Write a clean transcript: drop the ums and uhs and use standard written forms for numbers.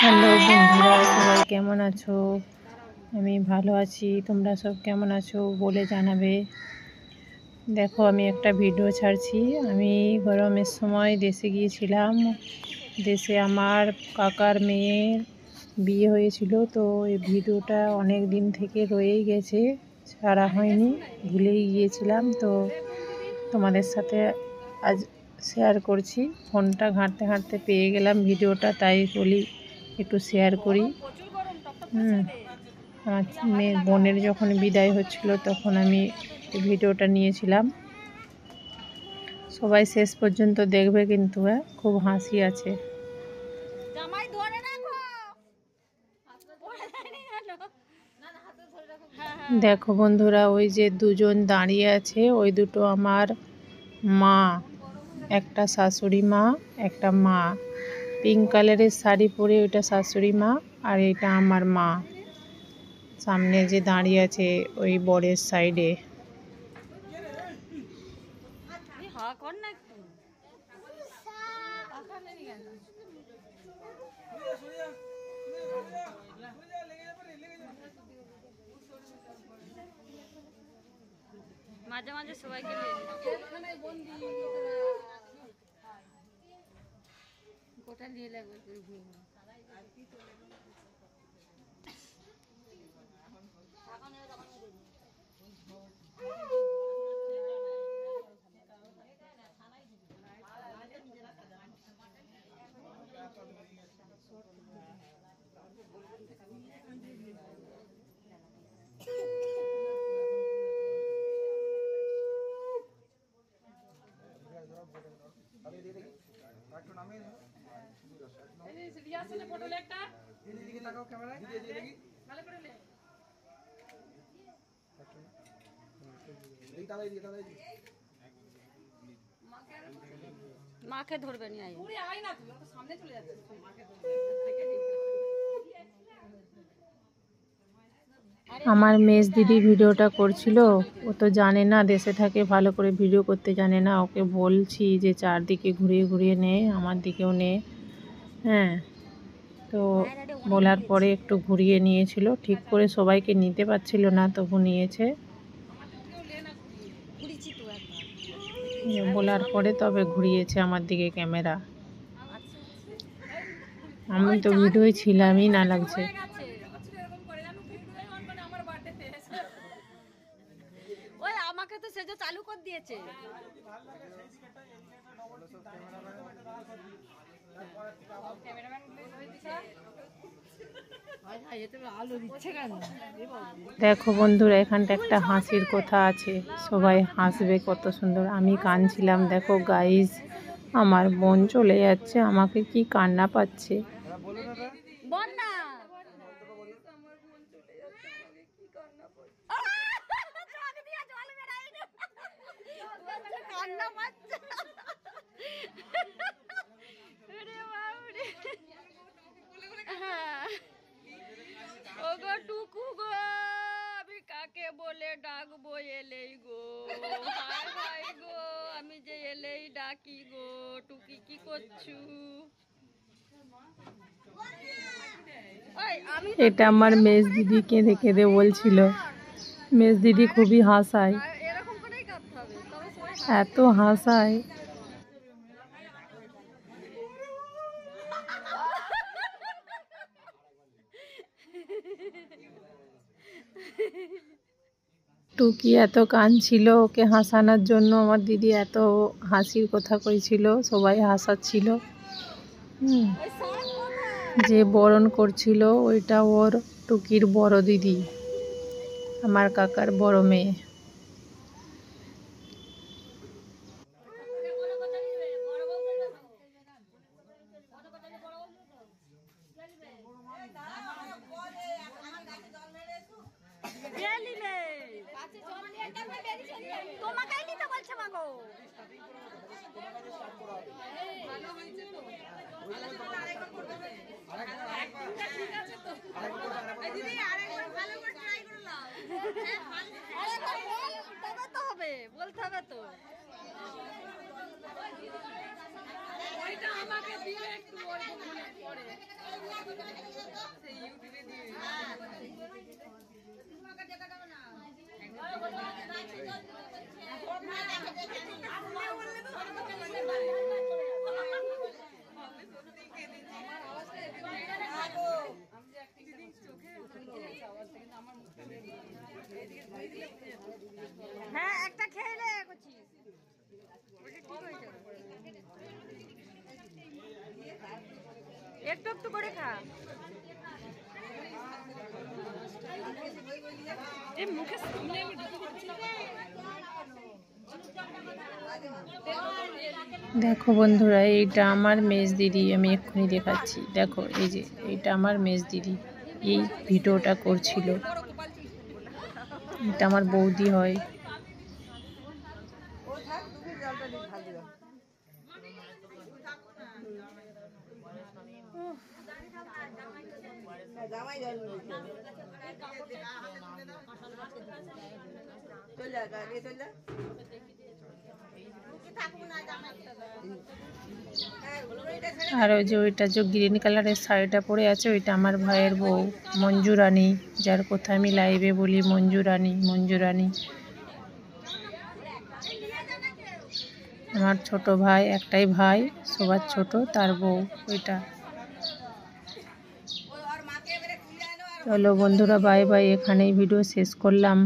Hello বন্ধুরা, সবাই কেমন আছো? আমি ভালো আছি। তোমরা সব কেমন আছো বলে জানাবে। দেখো, আমি একটা ভিডিও ছাড়ছি। আমি গরমের সময় দেশে গিয়েছিলাম। দেশে আমার কাকার মেয়ের বিয়ে হয়েছিল, তো এই ভিডিওটা অনেক দিন থেকে রয়েই গেছে, ছাড়া হয়নি, ভুলেই গিয়েছিলাম। তো তোমাদের সাথে আজ শেয়ার করছি। ফোনটা ঘাঁটতে ঘাঁটতে পেয়ে গেলাম ভিডিওটা, তাই বলি একটু শেয়ার করি। আমার মেয়ের বোনের যখন বিদায় হচ্ছিল তখন আমি ভিডিওটা নিয়েছিলাম। সবাই শেষ পর্যন্ত দেখবে কিন্তু, খুব হাসি আছে। দেখো বন্ধুরা, ওই যে দুজন দাঁড়িয়ে আছে, ওই দুটো আমার মা, একটা শাশুড়ি মা, একটা মা। পিঙ্ক কালারের শাড়ি পরে ওইটা শাশুড়ি মা, আর এটা আমার মা। সামনে যে দাঁড়িয়ে আছে ওই বরের সাইডে। মাঝে মাঝে সবাইকে গোটা নিয়ে লাগবে। মাকে ধরবে নি, আয় না, তুই তো সামনে চলে যাচ্ছিস। আমার মেজ দিদি ভিডিওটা করছিল। ও তো জানে না, দেশে থাকে, ভালো করে ভিডিও করতে জানে না। ওকে বলছি যে চারদিকে ঘুরিয়ে ঘুরিয়ে নে, আমার দিকেও নে। হ্যাঁ, তো বলার পরে একটু ঘুরিয়ে নিয়েছিল। ঠিক করে সবাইকে নিতে পারছিল না, তবু নিয়েছে। বলার পরে তবে ঘুরিয়েছে আমার দিকে ক্যামেরা। আমি তো ভিডিওই ছিলামই না, লাগছে। ওই আমাকে তো সেটা চালু করে দিয়েছে। দেখো বন্ধুরা, এখানটা একটা হাসির কথা আছে, সবাই হাসবে কত সুন্দর। আমি কাঁদছিলাম। দেখো গাইস, আমার বোন চলে যাচ্ছে, আমাকে কি কান্না পাচ্ছে। টুকু গো, আমি কাকে বলে ডাকবো এলেই গো, হায় হায় গো, আমি যে এলেই ডাকি গো। টুকি কি করছু? এটা আমার মেজ দিদি কেঁদে কেঁদে বলছিল। মেজ দিদি খুবই হাসায়, এত হাসায়। টুকি এত কাঁদছিল, ওকে হাসানোর জন্য আমার দিদি এত হাসির কথা কইছিল, সবাই হাসাচ্ছিল। যে বরণ করছিল ওইটা ওর টুকির বড় দিদি, আমার কাকার বড় মেয়ে। তোমাকে নিতে বলছে মাগো। বলতে হবে তো। ওইটা আমাকে দিলে একটু হ্যাঁ একটা খেয়ে নে করছিস একটু একটু করে খা এই মুখে সামনে আমি ঢুকে পড়ছি দেখো বন্ধুরা, এইটা আমার মেজ দিদি, আমি এক্ষুনি দেখাচ্ছি। দেখো এই যে এইটা আমার মেজ দিদি, এই ভিডিওটা করছিল। এটা আমার বৌদি হয়। আর ওই যে ওইটা যে গ্রিন কালারের শাড়িটা পরে আছে, ওইটা আমার ভাইয়ের বউ মঞ্জু রানী, যার কথা আমি লাইভে বলি মঞ্জু রানী মঞ্জু রানী। আমার ছোট ভাই, একটাই ভাই, সবার ছোট, তার বউ ওইটা। চলো বন্ধুরা, বাই বাই, এখানেই ভিডিও শেষ করলাম।